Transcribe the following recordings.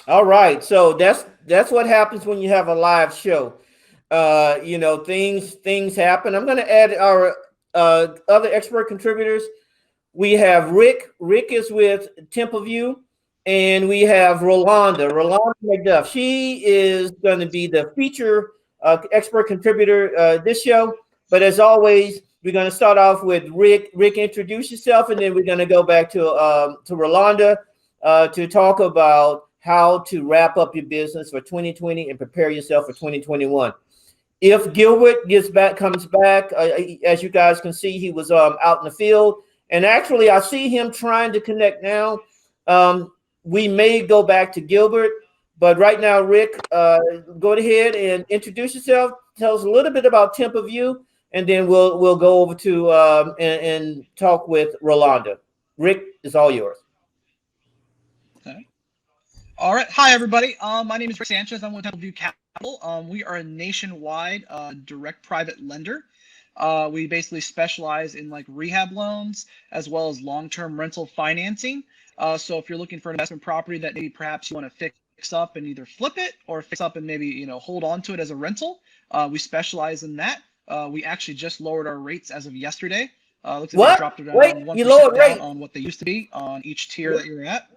All right, so that's what happens when you have a live show. Things happen. I'm going to add our other expert contributors. We have Rick. Rick is with Temple View, and we have Rolanda McDuff. She is going to be the feature expert contributor this show. But as always, we're going to start off with Rick. Rick, introduce yourself, and then we're going to go back to Rolanda to talk about how to wrap up your business for 2020 and prepare yourself for 2021. If Gilbert comes back, as you guys can see, he was out in the field. And actually, I see him trying to connect now. We may go back to Gilbert, but right now, Rick, go ahead and introduce yourself. Tell us a little bit about Temple View, and then we'll go over to and talk with Rolanda. Rick, it's all yours. Okay. All right. Hi, everybody. My name is Rick Sanchez. I'm with Temple View Capital. We are a nationwide direct private lender. We basically specialize in like rehab loans as well as long-term rental financing. So if you're looking for an investment property that maybe perhaps you want to fix up and either flip it or fix up and maybe hold on to it as a rental, we specialize in that. We actually just lowered our rates as of yesterday. Looks like they dropped it down 1% down on what they used to be on each tier that you're at.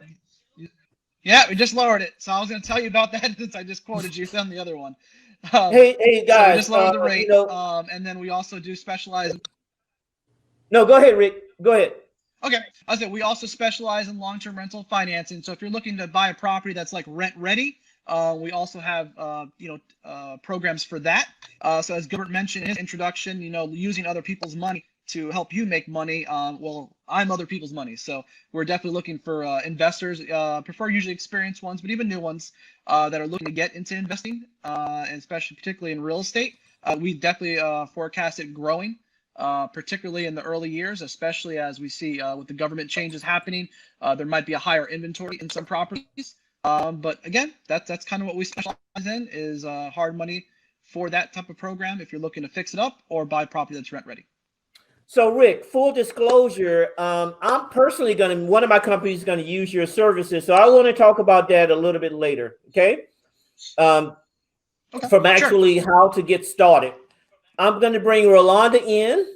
Yeah, we just lowered it. So I was going to tell you about that since I just quoted you on the other one. Hey guys, so we just lowered the rate, and then we also do specialize. No, go ahead, Rick. Go ahead. Okay, I said we also specialize in long-term rental financing. So if you're looking to buy a property that's like rent ready, we also have programs for that. So as Gilbert mentioned in his introduction, using other people's money to help you make money. Well, I'm other people's money. So we're definitely looking for investors, prefer usually experienced ones, but even new ones that are looking to get into investing, and especially particularly in real estate. We definitely forecast it growing, particularly in the early years, especially as we see with the government changes happening, there might be a higher inventory in some properties. But again, that's kind of what we specialize in is hard money for that type of program if you're looking to fix it up or buy property that's rent ready. So Rick, full disclosure, I'm personally one of my companies is going to use your services. So I want to talk about that a little bit later. Okay. Okay, from actually how to get started. I'm going to bring Rolanda in.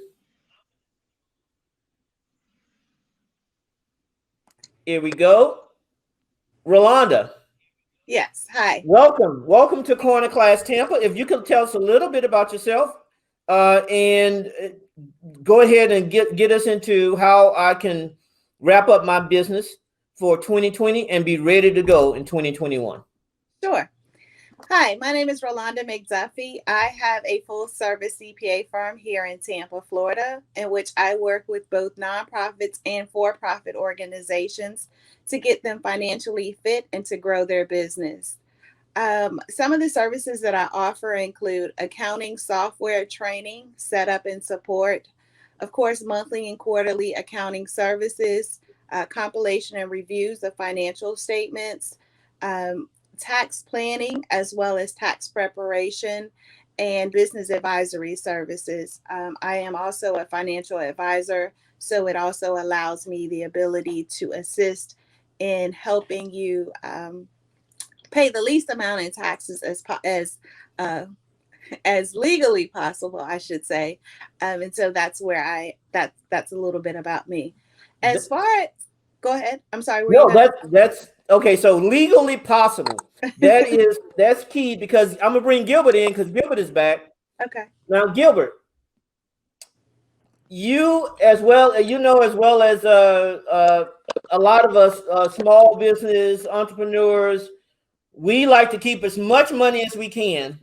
Here we go. Rolanda. Yes. Hi. Welcome to Corner Class Tampa. If you could tell us a little bit about yourself and go ahead and get us into how I can wrap up my business for 2020 and be ready to go in 2021. Sure. Hi, my name is Rolanda McDuffie. I have a full-service CPA firm here in Tampa, Florida, in which I work with both nonprofits and for-profit organizations to get them financially fit and to grow their business. Some of the services that I offer include accounting software training, setup and support, of course, monthly and quarterly accounting services, compilation and reviews of financial statements, tax planning, as well as tax preparation and business advisory services. I am also a financial advisor, so it also allows me the ability to assist in helping you pay the least amount in taxes as legally possible, I should say. And so that's where that's a little bit about me. As far as, go ahead. I'm sorry. No, that's okay. So legally possible. That's key because I'm gonna bring Gilbert in because Gilbert is back. Okay. Now, Gilbert, you as well as a lot of us small business entrepreneurs, we like to keep as much money as we can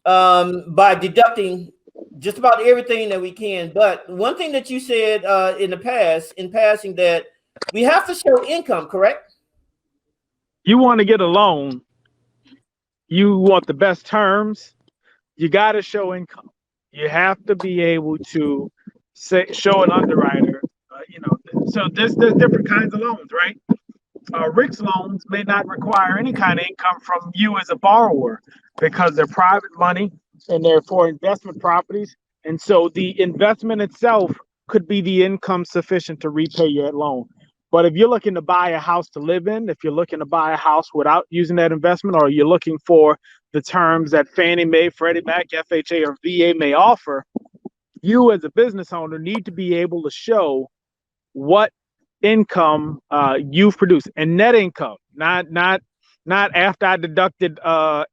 by deducting just about everything that we can. But one thing that you said in passing, that we have to show income, correct? you want to get a loan, you want the best terms, you got to show income. You have to be able to show an underwriter, so there's different kinds of loans, right? Rick's loans may not require any kind of income from you as a borrower because they're private money and they're for investment properties. And so the investment itself could be the income sufficient to repay your loan. But if you're looking to buy a house to live in, if you're looking to buy a house without using that investment, or you're looking for the terms that Fannie Mae, Freddie Mac, FHA, or VA may offer, you as a business owner need to be able to show what income you've produced, and net income, not after I deducted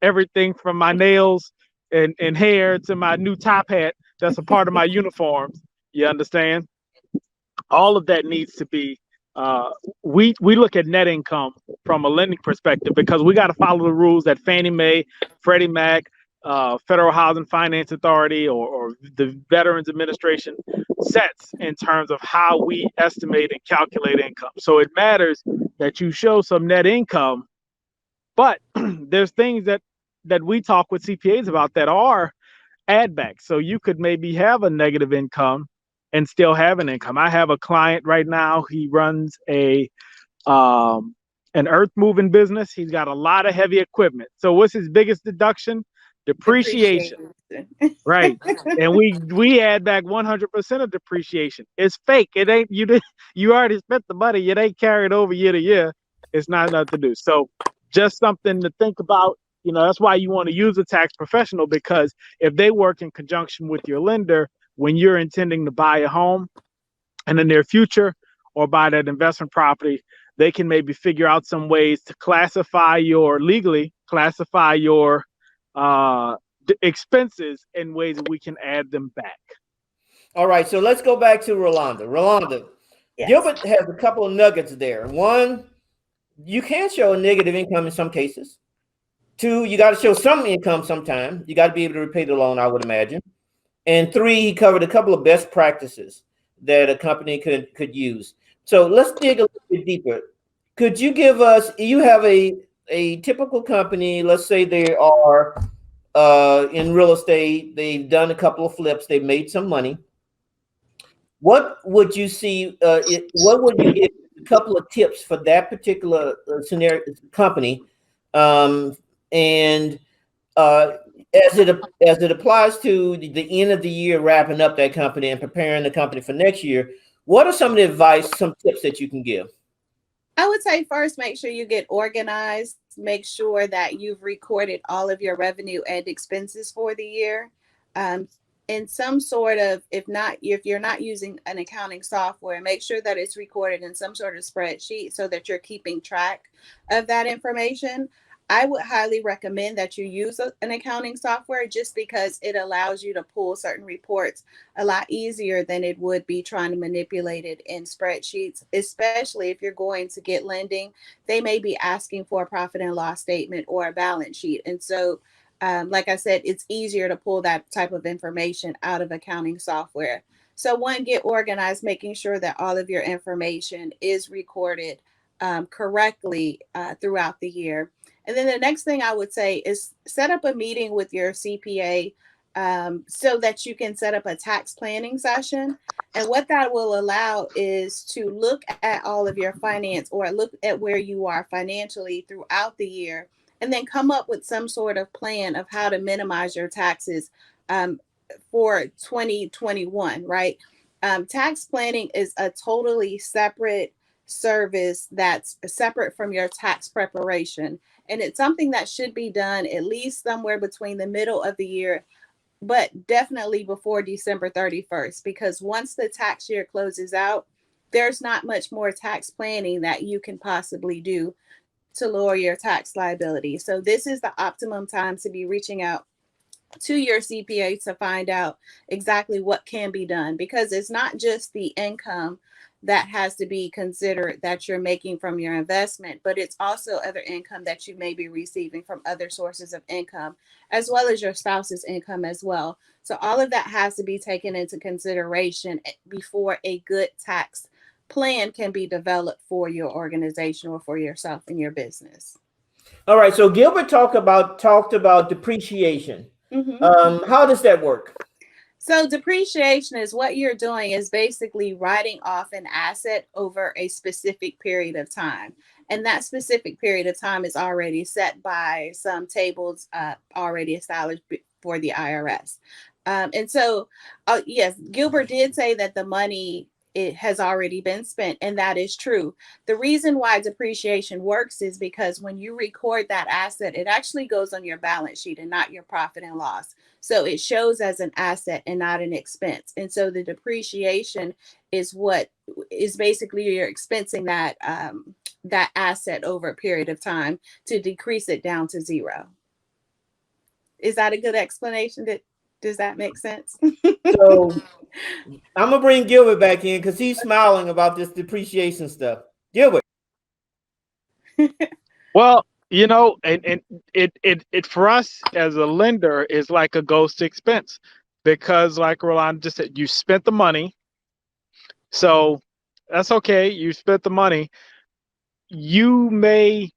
everything from my nails and hair to my new top hat that's a part of my uniforms. You understand? All of that needs to be we look at net income from a lending perspective because we got to follow the rules that Fannie Mae, Freddie Mac, Federal Housing Finance Authority, or the Veterans Administration sets in terms of how we estimate and calculate income. So it matters that you show some net income, but there's things that we talk with CPAs about that are add backs. So you could maybe have a negative income and still have an income. I have a client right now. He runs an earth moving business. He's got a lot of heavy equipment. So what's his biggest deduction? Depreciation. Right. And we add back 100% of depreciation. It's fake. It ain't you already spent the money. It ain't carried over year to year. It's not enough to do. So just something to think about. That's why you want to use a tax professional, because if they work in conjunction with your lender when you're intending to buy a home in the near future or buy that investment property, they can maybe figure out some ways to legally classify your expenses in ways that we can add them back. All right, so let's go back to Rolanda. Rolanda, yes. Gilbert has a couple of nuggets there. One, you can show a negative income in some cases. Two, you got to show some income sometime. You got to be able to repay the loan, I would imagine. And three, he covered a couple of best practices that a company could use. So let's dig a little bit deeper. Could you give us, you have a typical company, let's say they are in real estate, they've done a couple of flips, they've made some money. What would you see, what would you give a couple of tips for that particular scenario company? As it applies to the end of the year, wrapping up that company and preparing the company for next year, what are some of the advice, some tips that you can give? I would say first, make sure you get organized. Make sure that you've recorded all of your revenue and expenses for the year. In some sort of, if you're not using an accounting software, make sure that it's recorded in some sort of spreadsheet so that you're keeping track of that information. I would highly recommend that you use an accounting software just because it allows you to pull certain reports a lot easier than it would be trying to manipulate it in spreadsheets, especially if you're going to get lending. They may be asking for a profit and loss statement or a balance sheet. And so, like I said, it's easier to pull that type of information out of accounting software. So one, get organized, making sure that all of your information is recorded correctly throughout the year. And then the next thing I would say is set up a meeting with your CPA so that you can set up a tax planning session. And what that will allow is to look at all of your finance, or look at where you are financially throughout the year, and then come up with some sort of plan of how to minimize your taxes for 2021, right? Tax planning is a totally separate service that's separate from your tax preparation. And it's something that should be done at least somewhere between the middle of the year, but definitely before December 31st, because once the tax year closes out, there's not much more tax planning that you can possibly do to lower your tax liability. So this is the optimum time to be reaching out to your CPA to find out exactly what can be done, because it's not just the income that has to be considered that you're making from your investment, but it's also other income that you may be receiving from other sources of income, as well as your spouse's income as well. So all of that has to be taken into consideration before a good tax plan can be developed for your organization or for yourself and your business. All right. So Gilbert talked about depreciation. How does that work? So depreciation is what you're doing is basically writing off an asset over a specific period of time. And that specific period of time is already set by some tables already established for the IRS. And so, yes, Gilbert did say that the money it has already been spent, and that is true. The reason why depreciation works is because when you record that asset, it actually goes on your balance sheet and not your profit and loss. So it shows as an asset and not an expense. And so the depreciation is what is basically you're expensing that that asset over a period of time to decrease it down to zero. Is that a good explanation? Does that make sense? So I'm gonna bring Gilbert back in because he's smiling about this depreciation stuff. Gilbert. Well, you know, and it for us as a lender is like a ghost expense because, like Roland just said, you spent the money, so that's okay. You spent the money. You may.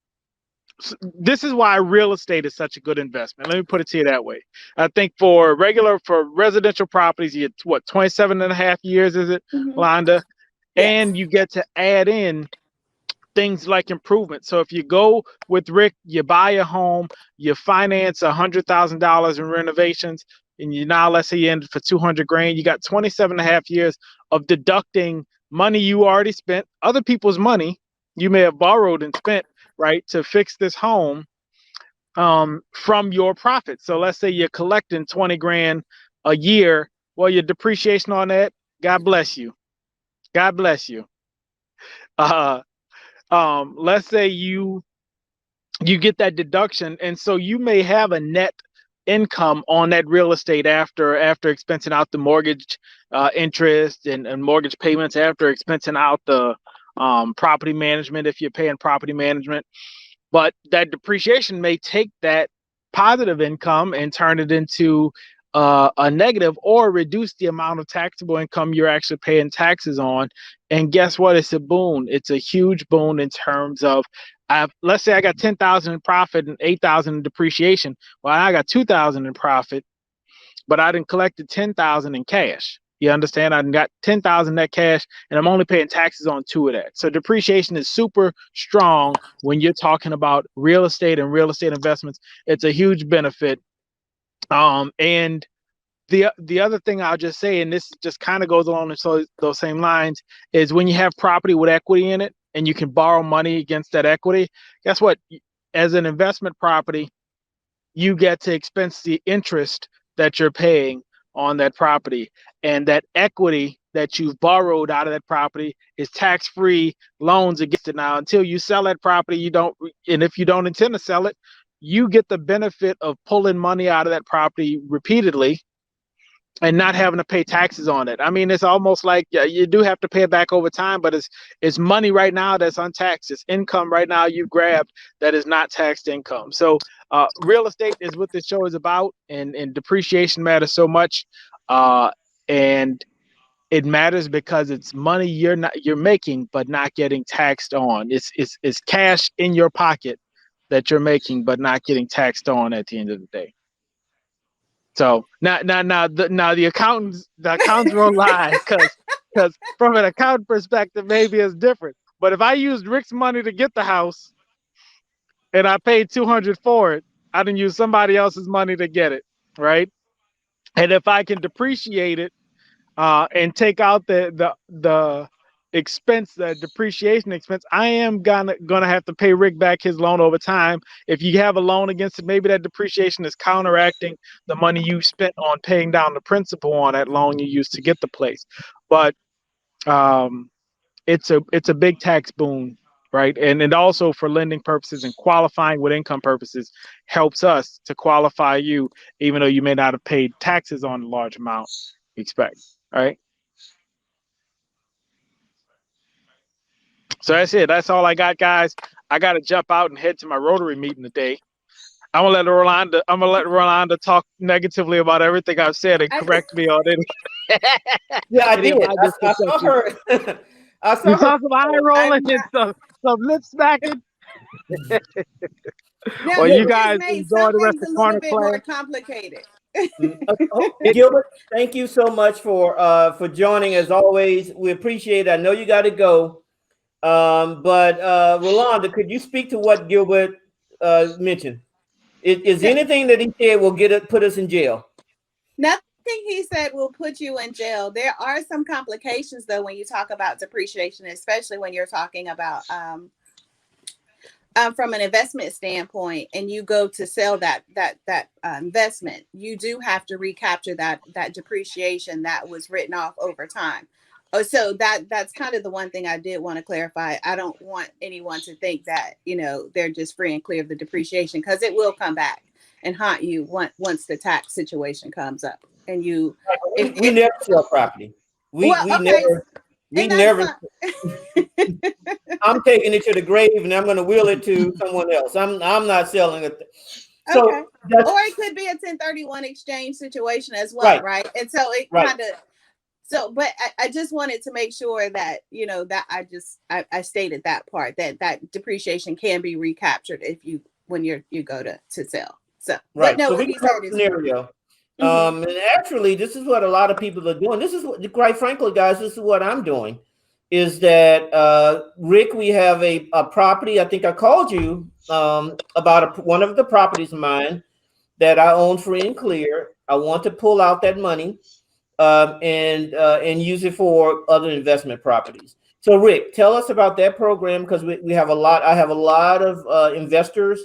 This is why real estate is such a good investment. Let me put it to you that way. I think for residential properties, you get what, 27 and a half years, is it, Londa? Yes. And you get to add in things like improvement. So if you go with Rick, you buy a home, you finance $100,000 in renovations, and you now, let's say you end for 200 grand, you got 27 and a half years of deducting money you already spent, other people's money you may have borrowed and spent, right, to fix this home from your profit. So let's say you're collecting 20 grand a year. Well, your depreciation on that, God bless you. God bless you. Let's say you get that deduction, and so you may have a net income on that real estate after expensing out the mortgage interest and mortgage payments, after expensing out the property management if you're paying property management. But that depreciation may take that positive income and turn it into a negative, or reduce the amount of taxable income you're actually paying taxes on. And guess what? It's a boon. It's a huge boon in terms of, let's say I got 10,000 in profit and 8,000 in depreciation. Well, I got 2,000 in profit, but I didn't collect the 10,000 in cash. You understand? I got 10,000 net cash, and I'm only paying taxes on 2 of that. So depreciation is super strong when you're talking about real estate and real estate investments. It's a huge benefit. And the other thing I'll just say, and this just kind of goes along those same lines, is when you have property with equity in it and you can borrow money against that equity, guess what? As an investment property, you get to expense the interest that you're paying on that property, and that equity that you've borrowed out of that property is tax-free loans against it. Now, until you sell that property, you don't, and if you don't intend to sell it, you get the benefit of pulling money out of that property repeatedly and not having to pay taxes on it. I mean, it's almost like you do have to pay it back over time, but it's money right now that's untaxed. It's income right now you grabbed that is not taxed income. So real estate is what this show is about, and depreciation matters so much. And it matters because it's money you're making but not getting taxed on. It's cash in your pocket that you're making but not getting taxed on at the end of the day. So now the accountants won't lie, because from an accountant perspective maybe it's different. But if I used Rick's money to get the house and I paid $200 for it, I didn't use somebody else's money to get it, right? And if I can depreciate it and take out the expense, the depreciation expense, I am gonna have to pay Rick back his loan over time. If you have a loan against it, maybe that depreciation is counteracting the money you spent on paying down the principal on that loan you used to get the place. But it's a big tax boon, right? And also for lending purposes and qualifying with income purposes helps us to qualify you, even though you may not have paid taxes on a large amount you expect. All right. So that's it. That's all I got, guys. I got to jump out and head to my Rotary meeting today. I'm gonna let Rolanda talk negatively about everything I've said and correct me on it. Yeah, I did. I saw her. I You saw her. saw some eye rolling and some lip smacking. Now Well, it you just guys made enjoy some the rest things of a little corner bit class. more complicated. It, Gilbert, thank you so much for joining as always. We appreciate it. I know you got to go. But Rolanda, could you speak to what Gilbert mentioned? Is No, anything that he said will put us in jail? nothing he said will put you in jail. There are some complications though when you talk about depreciation, especially when you're talking about from an investment standpoint, and you go to sell that investment, you do have to recapture that depreciation that was written off over time. Oh, so that's kind of the one thing I did want to clarify. I don't want anyone to think that they're just free and clear of the depreciation, because it will come back and haunt you once the tax situation comes up. And you, We if never sell property. We well, we okay, never we and that's never. fine. I'm taking it to the grave and I'm going to will it to someone else. I'm not selling it. Okay. So that's Or it could be a 1031 exchange situation as well, right, right? And so it right. kind of, but I just wanted to make sure that, that I stated that part, that depreciation can be recaptured when you go to sell. So, but Right. no, So what we he have said a is, scenario. mhm. And actually, this is what a lot of people are doing. This is what, quite frankly, guys, this is what I'm doing. Is that Rick? We have a property. I think I called you about one of the properties of mine that I own free and clear. I want to pull out that money and use it for other investment properties. So, Rick, tell us about that program, because we have a lot. I have a lot of investors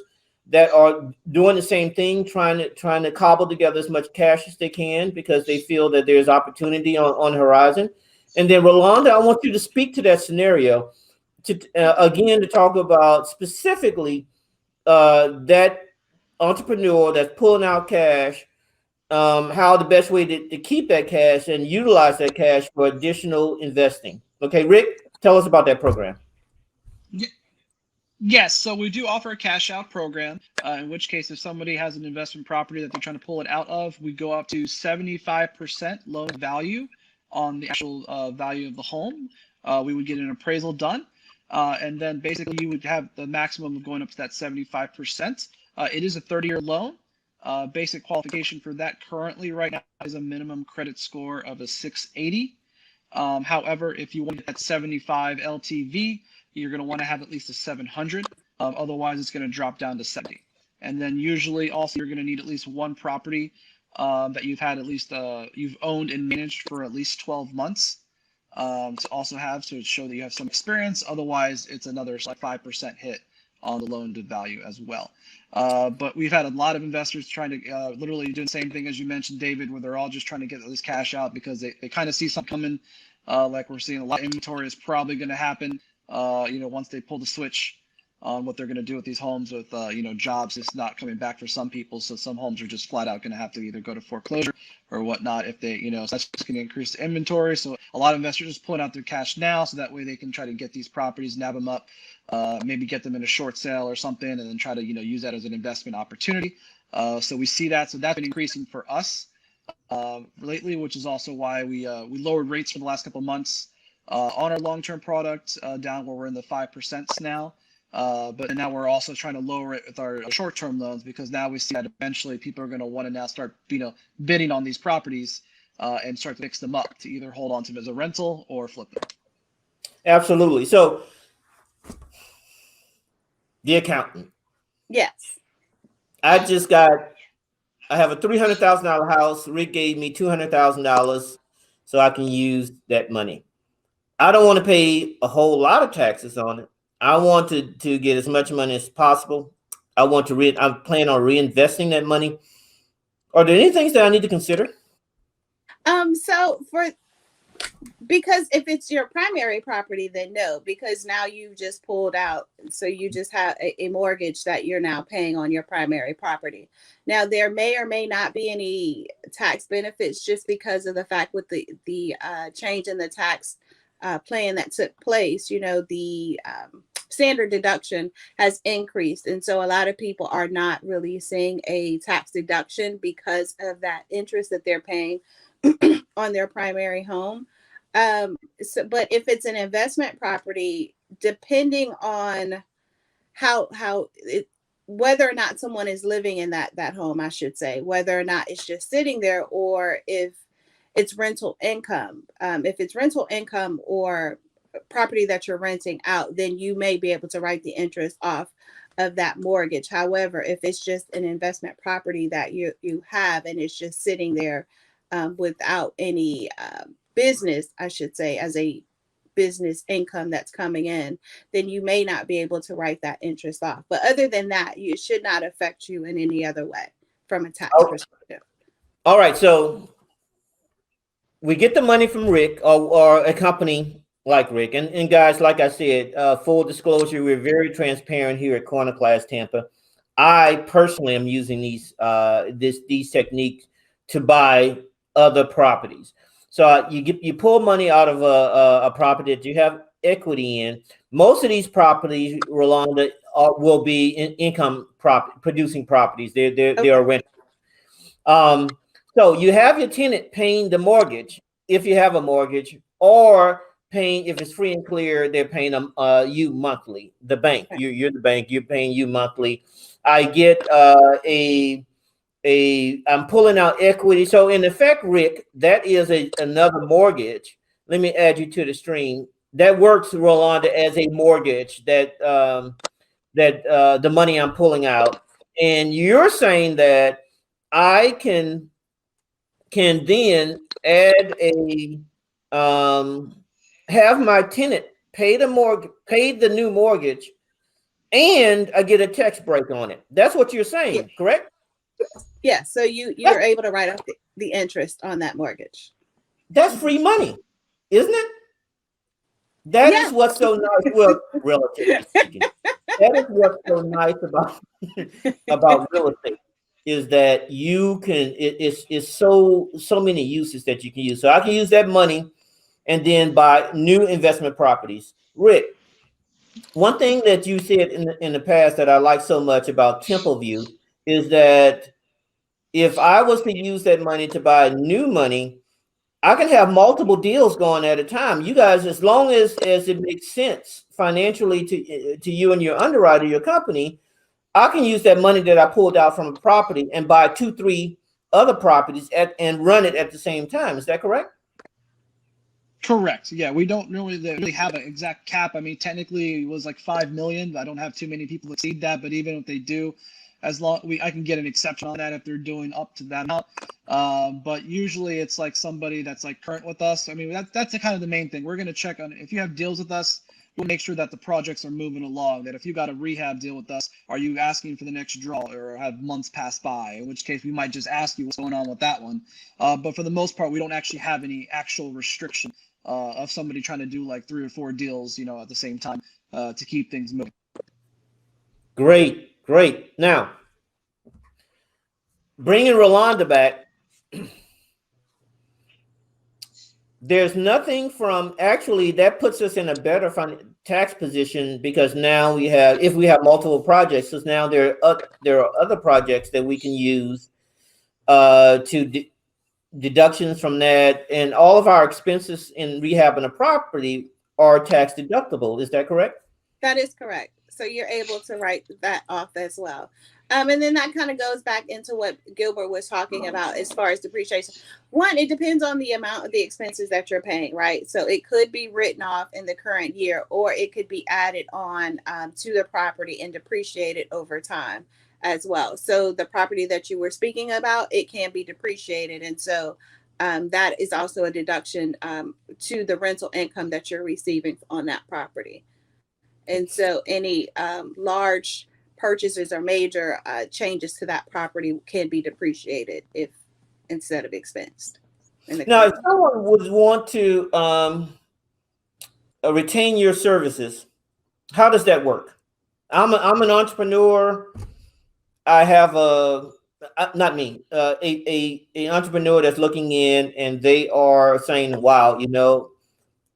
that are doing the same thing, trying to cobble together as much cash as they can because they feel that there's opportunity on the horizon. And then, Rolanda, I want you to speak to that scenario to again to talk about specifically that entrepreneur that's pulling out cash, how the best way to keep that cash and utilize that cash for additional investing. Okay, Rick, tell us about that program. Yes, so we do offer a cash out program, in which case if somebody has an investment property that they're trying to pull it out of, we go up to 75% loan value on the actual value of the home. We would get an appraisal done, and then basically you would have the maximum of going up to that 75%. It is a 30-year loan. Basic qualification for that currently right now is a minimum credit score of a 680. However, if you want that 75 LTV, you're going to want to have at least a 700. Otherwise, it's going to drop down to 70. And then usually also you're going to need at least one property that you've had at least you've owned and managed for at least 12 months to also have, so to show that you have some experience. Otherwise, it's another like 5% hit on the loan to value as well. But we've had a lot of investors trying to literally do the same thing as you mentioned, David, where they're all just trying to get this cash out because they kind of see something coming. Like we're seeing a lot of inventory is probably going to happen. Once they pull the switch on what they're going to do with these homes with, jobs, it's not coming back for some people. So some homes are just flat out going to have to either go to foreclosure or whatnot if they, so that's just going to increase the inventory. So a lot of investors just pulling out their cash now so that way they can try to get these properties, nab them up, maybe get them in a short sale or something, and then try to, use that as an investment opportunity. So we see that. So that's been increasing for us lately, which is also why we lowered rates for the last couple of months on our long-term product down where we're in the 5% now. But now we're also trying to lower it with our short-term loans because now we see that eventually people are going to want to now start, bidding on these properties and start to fix them up to either hold on to them as a rental or flip them. Absolutely. So the accountant. Yes. I have a $300,000 house. Rick gave me $200,000 so I can use that money. I don't want to pay a whole lot of taxes on it. I want to get as much money as possible. I plan on reinvesting that money. Are there any things that I need to consider? So because if it's your primary property, then no, because now you just pulled out. So you just have a mortgage that you're now paying on your primary property. Now, there may or may not be any tax benefits just because of the fact with the change in the tax plan that took place, the standard deduction has increased. And so a lot of people are not really seeing a tax deduction because of that interest that they're paying on their primary home. But if it's an investment property, depending on how it, whether or not someone is living in that home, I should say, whether or not it's just sitting there, or if it's rental income. If it's rental income or property that you're renting out, then you may be able to write the interest off of that mortgage. However, if it's just an investment property that you have and it's just sitting there without any business, I should say, as a business income that's coming in, then you may not be able to write that interest off. But other than that, it should not affect you in any other way from a tax perspective. All right, so we get the money from Rick or a company like Rick. And guys, like I said, full disclosure, we're very transparent here at Corner Class Tampa. I personally am using these techniques to buy other properties. So you pull money out of a property that you have equity in. Most of these properties, Rolanda, will be income producing properties. They are rented. So you have your tenant paying the mortgage if you have a mortgage, or paying, if it's free and clear, they're paying them you monthly. The bank, you're the bank, you're paying you monthly. I get I'm pulling out equity. So in effect, Rick, that is another mortgage. Let me add you to the stream. That works, Rolanda, as a mortgage that the money I'm pulling out. And you're saying that I can then add have my tenant pay the new mortgage, and I get a tax break on it. That's what you're saying, correct? Yeah. So you're able to write off the interest on that mortgage. That's free money, isn't it? That is what's so nice. Well, relatively speaking, that is what's so nice about real estate, is that you can, it's so many uses that you can use. So I can use that money and then buy new investment properties. Rick, one thing that you said in the past that I like so much about Templeview is that if I was to use that money to buy new money, I can have multiple deals going at a time. You guys, as long as it makes sense financially to you and your underwriter, your company, I can use that money that I pulled out from a property and buy 2-3 other properties and run it at the same time. Is that correct? Correct. Yeah, we don't really have an exact cap. I mean, technically it was like 5 million. I don't have too many people exceed that, but even if they do, I can get an exception on that if they're doing up to that amount. But usually it's like somebody that's like current with us. I mean, that's the kind of the main thing. We're going to check on if you have deals with us. We'll make sure that the projects are moving along. That if you got a rehab deal with us, are you asking for the next draw, or have months pass by? In which case we might just ask you what's going on with that one. But for the most part, we don't actually have any actual restriction of somebody trying to do like 3 or 4 deals, at the same time to keep things moving. Great. Now, bringing Rolanda back, there's nothing from, actually that puts us in a better tax position, because now if we have multiple projects, so now there are other projects that we can use to deductions from that, and all of our expenses in rehabbing a property are tax deductible. Is that correct? That is correct. So you're able to write that off as well. And then that kind of goes back into what Gilbert was talking about as far as depreciation. One, it depends on the amount of the expenses that you're paying, right? So it could be written off in the current year, or it could be added on to the property and depreciated over time as well. So the property that you were speaking about, it can be depreciated. And so that is also a deduction to the rental income that you're receiving on that property. And so any large purchases or major changes to that property can be depreciated instead of expensed. Now, if someone would want to retain your services, how does that work? I'm an entrepreneur. I have an entrepreneur that's looking in, and they are saying, "Wow,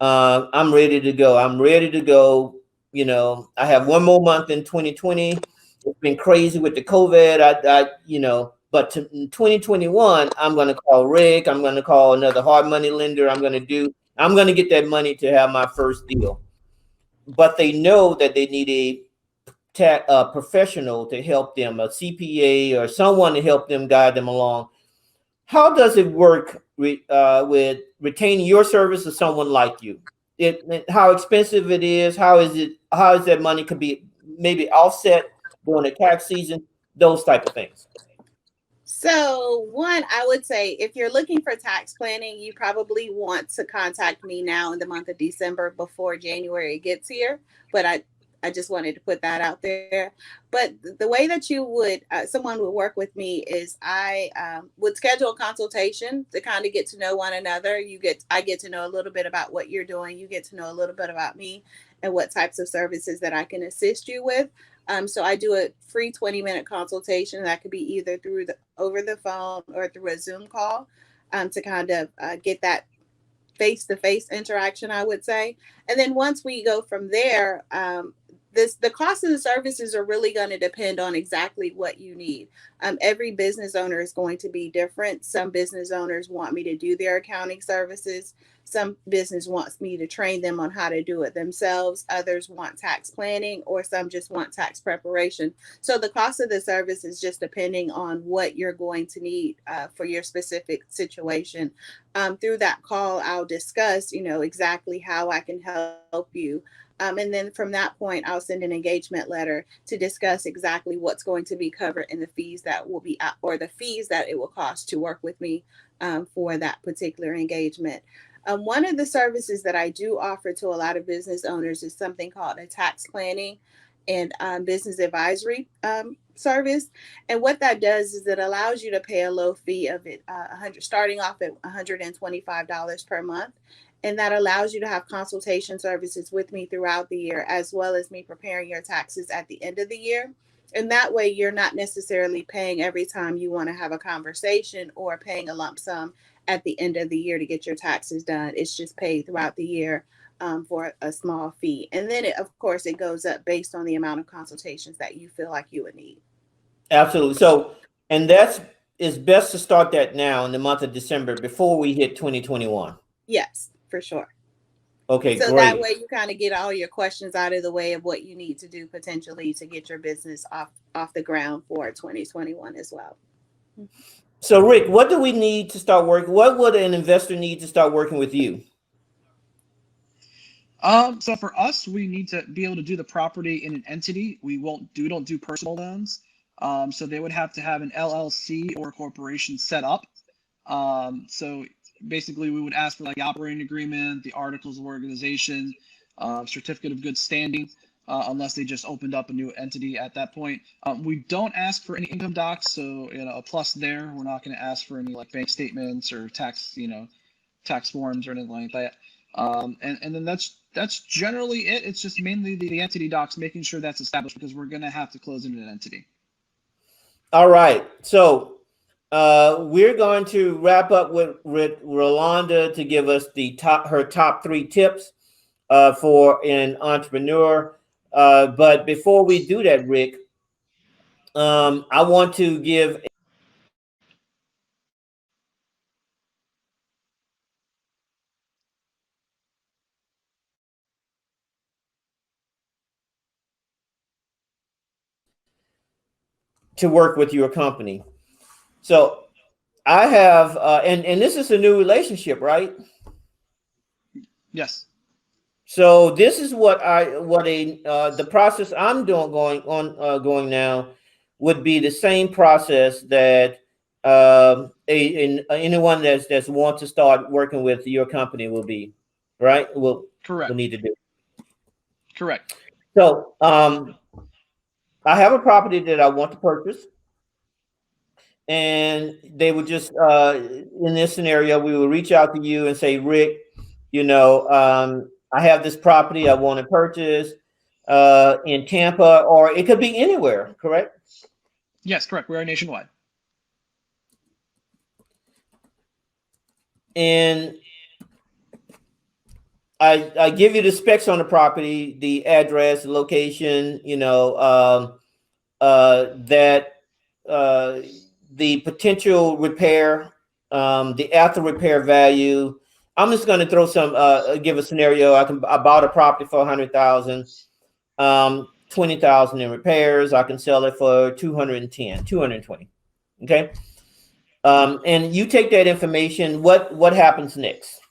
I'm ready to go. I have one more month in 2020. It's been crazy with the COVID. But in 2021, I'm going to call Rick. I'm going to call another hard money lender. I'm going to do I'm going to get that money to have my first deal. But they know that they need a professional to help them, a CPA or someone to help them, guide them along. How does it work with retaining your service or someone like you? How expensive it is? How is that money could be maybe offset during the tax season? Those type of things. So, one, I would say if you're looking for tax planning, you probably want to contact me now in the month of December before January gets here. But I just wanted to put that out there. But the way that you would, someone would work with me is I would schedule a consultation to kind of get to know one another. I get to know a little bit about what you're doing. You get to know a little bit about me and what types of services that I can assist you with. So I do a free 20-minute consultation that could be either over the phone or through a Zoom call to kind of get that face-to-face interaction, I would say. And then once we go from there, the cost of the services are really going to depend on exactly what you need. Every business owner is going to be different. Some business owners want me to do their accounting services. Some business wants me to train them on how to do it themselves. Others want tax planning, or some just want tax preparation. So the cost of the service is just depending on what you're going to need for your specific situation. Through that call, I'll discuss, exactly how I can help you. And then from that point, I'll send an engagement letter to discuss exactly what's going to be covered and the fees that will be, or the fees that it will cost to work with me for that particular engagement. One of the services that I do offer to a lot of business owners is something called a tax planning and business advisory service. And what that does is it allows you to pay a low fee of it, starting off at $125 per month. And that allows you to have consultation services with me throughout the year, as well as me preparing your taxes at the end of the year. And that way you're not necessarily paying every time you want to have a conversation or paying a lump sum at the end of the year to get your taxes done. It's just paid throughout the year for a small fee. And then, of course, it goes up based on the amount of consultations that you feel like you would need. Absolutely. So, and it's best to start that now in the month of December before we hit 2021. Yes, for sure. Okay, so great. That way you kind of get all your questions out of the way of what you need to do potentially to get your business off the ground for 2021 as well. So Rick, what do we need to start working? What would an investor need to start working with you? So for us, we need to be able to do the property in an entity. We don't do personal loans. So they would have to have an LLC or a corporation set up. So basically we would ask for like the operating agreement, the articles of organization, certificate of good standing, unless they just opened up a new entity at that point. We don't ask for any income docs, so a plus there. We're not going to ask for any like bank statements or tax forms or anything like that. And then that's generally it. It's just mainly the entity docs, making sure that's established because we're going to have to close into an entity. All right. So we're going to wrap up with Rolanda to give us her top 3 tips for an entrepreneur. But before we do that, Rick, I want to give to work with your company. So I have, and this is a new relationship, right? Yes. So this is the process I'm doing going now would be the same process that anyone that's want to start working with your company will be, right? Correct. Will need to do. Correct. So I have a property that I want to purchase. And they would just, in this scenario, we would reach out to you and say, Rick, I have this property I want to purchase in Tampa, or it could be anywhere, correct? Yes, correct. We are nationwide. And I give you the specs on the property, the address, the location, the potential repair, the after repair value, I'm just going to throw some, give a scenario. I bought a property for 100,000, 20,000 in repairs. I can sell it for 220. Okay. And you take that information. What happens next?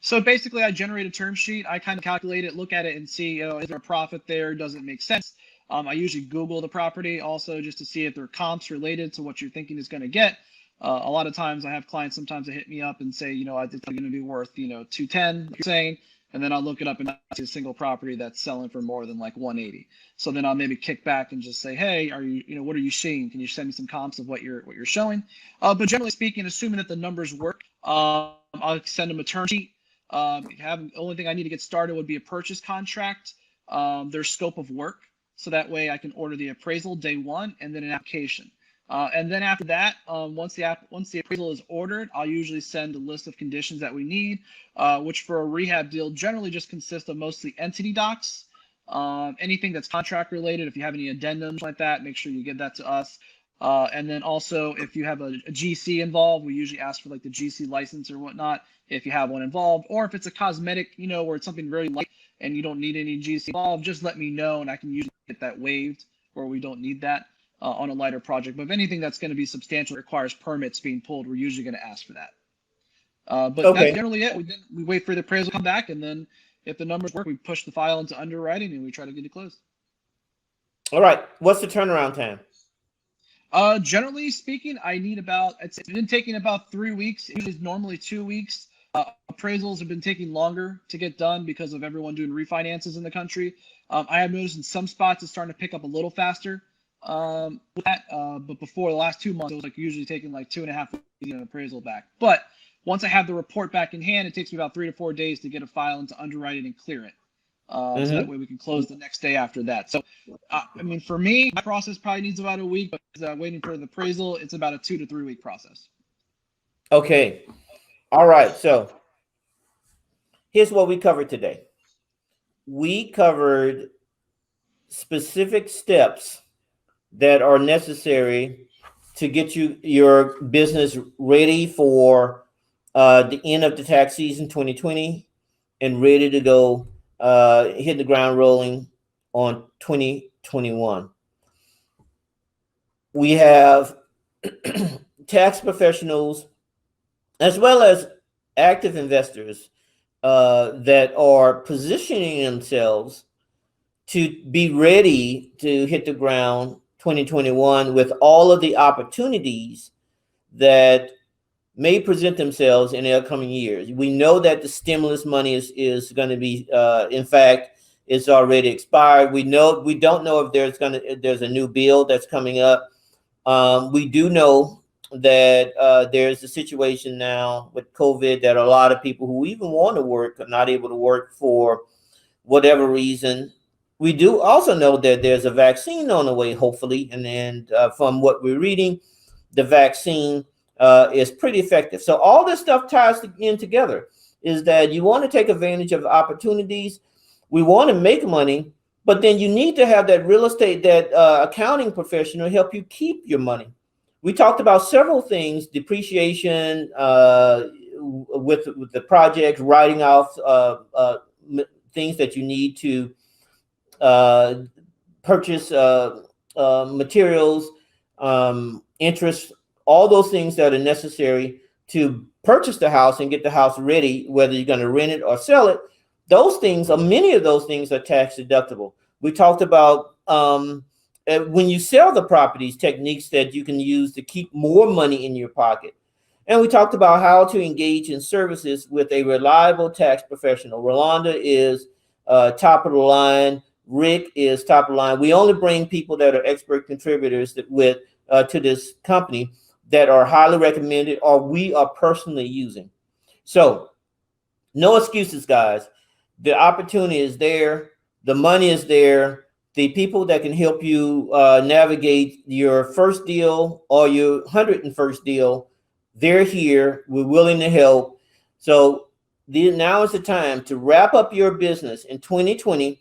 So basically, I generate a term sheet. I kind of calculate it, look at it, and see, you know, is there a profit there? Does it make sense? I usually Google the property also just to see if there are comps related to what you're thinking is going to get. A lot of times I have clients sometimes that hit me up and say, you know, it's going to be worth, you know, 210, you're saying, and then I'll look it up and see a single property that's selling for more than like 180. So then I'll maybe kick back and just say, hey, are you, you know, what are you seeing? Can you send me some comps of what you're showing? But generally speaking, assuming that the numbers work, I'll send them a term sheet. The only thing I need to get started would be a purchase contract, their scope of work. So that way I can order the appraisal day one and then an application. And then after that, once the appraisal is ordered, I'll usually send a list of conditions that we need, which for a rehab deal generally just consists of mostly entity docs, anything that's contract related. If you have any addendums like that, make sure you give that to us. And then also, if you have a GC involved, we usually ask for like the GC license or whatnot, if you have one involved, or if it's a cosmetic, you know, where it's something very light and you don't need any GC involved, just let me know and I can usually get that waived where we don't need that on a lighter project. But if anything that's going to be substantial, requires permits being pulled, we're usually going to ask for that. But Okay. that's generally it. We wait for the appraisal to come back, and then if the numbers work, we push the file into underwriting and we try to get it closed. All right. What's the turnaround time? Generally speaking, it's been taking about 3 weeks. It is normally 2 weeks. Appraisals have been taking longer to get done because of everyone doing refinances in the country. I have noticed in some spots it's starting to pick up a little faster with that. But before the last 2 months, it was like usually taking like 2.5 weeks to get an appraisal back. But once I have the report back in hand, it takes me about 3 to 4 days to get a file into underwriting and clear it. So that way we can close the next day after that. So, I mean, for me, my process probably needs about a week, but waiting for the appraisal, it's about a 2 to 3 week process. Okay. All right. So here's what we covered today. We covered specific steps that are necessary to get your business ready for the end of the tax season 2020 and ready to go, hit the ground rolling on 2021. We have tax professionals as well as active investors that are positioning themselves to be ready to hit the ground 2021 with all of the opportunities that may present themselves in the upcoming years. We know that the stimulus money is going to be, in fact, it's already expired. We don't know if there's a new bill that's coming up. We do know that there's a situation now with COVID that a lot of people who even want to work are not able to work for whatever reason. We do also know that there's a vaccine on the way, hopefully, and from what we're reading, the vaccine is pretty effective. So all this stuff ties in together, is that you want to take advantage of opportunities. We want to make money, but then you need to have that real estate, that accounting professional help you keep your money. We talked about several things: depreciation, with the project, writing off things that you need to purchase, materials, interest, all those things that are necessary to purchase the house and get the house ready, whether you're going to rent it or sell it. Those things, many of those things are tax deductible. We talked about when you sell the properties, techniques that you can use to keep more money in your pocket. And we talked about how to engage in services with a reliable tax professional. Rolanda is top of the line. Rick is top of the line. We only bring people that are expert contributors to this company that are highly recommended or we are personally using. So no excuses, guys. The opportunity is there. The money is there. The people that can help you navigate your first deal or your 101st deal, they're here. We're willing to help. So now is the time to wrap up your business in 2020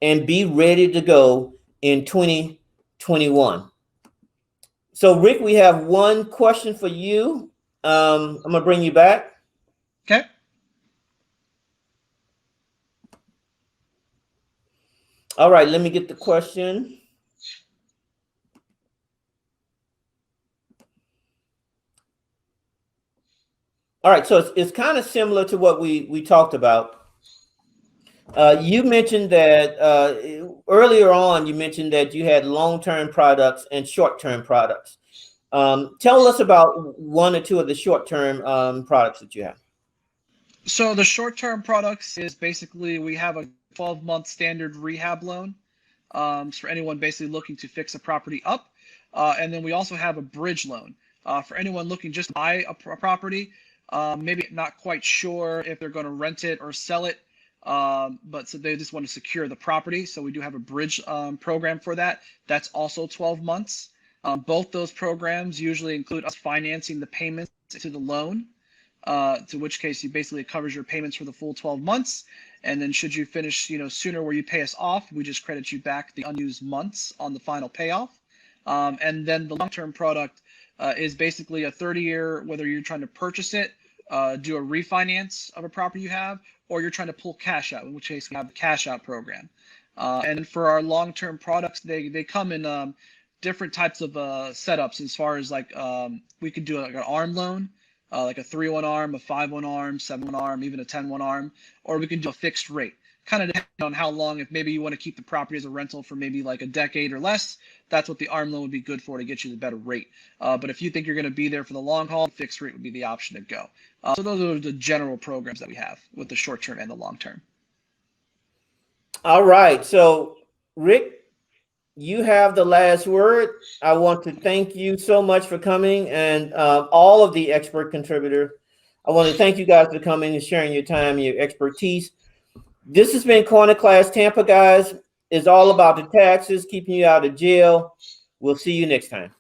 and be ready to go in 2021. So Rick, we have one question for you. I'm gonna bring you back. Okay. All right, let me get the question. All right, so it's kind of similar to what we talked about. You mentioned that earlier on, you mentioned that you had long-term products and short-term products. Tell us about one or two of the short-term products that you have. So the short-term products is basically we have a 12-month standard rehab loan for anyone basically looking to fix a property up. And then we also have a bridge loan for anyone looking just to buy a property, maybe not quite sure if they're going to rent it or sell it, but so they just want to secure the property. So we do have a bridge program for that. That's also 12 months. Both those programs usually include us financing the payments to the loan. To which case you basically covers your payments for the full 12 months. And then should you finish, sooner where you pay us off, we just credit you back the unused months on the final payoff. And then the long-term product is basically a 30-year, whether you're trying to purchase it, do a refinance of a property you have, or you're trying to pull cash out, in which case we have a cash out program. And for our long-term products, they come in different types of setups as far as like we could do like an arm loan. Like a 3-1 arm, a 5-1 arm, 7-1 arm, even a 10-1 arm, or we can do a fixed rate. Kind of depending on how long, if maybe you want to keep the property as a rental for maybe like a decade or less, that's what the arm loan would be good for to get you the better rate. But if you think you're going to be there for the long haul, fixed rate would be the option to go. So those are the general programs that we have with the short term and the long term. All right. So, Rick, you have the last word. I want to thank you so much for coming, and all of the expert contributors. I want to thank you guys for coming and sharing your time, your expertise. This has been Corner Class Tampa, guys. It's all about the taxes, keeping you out of jail. We'll see you next time.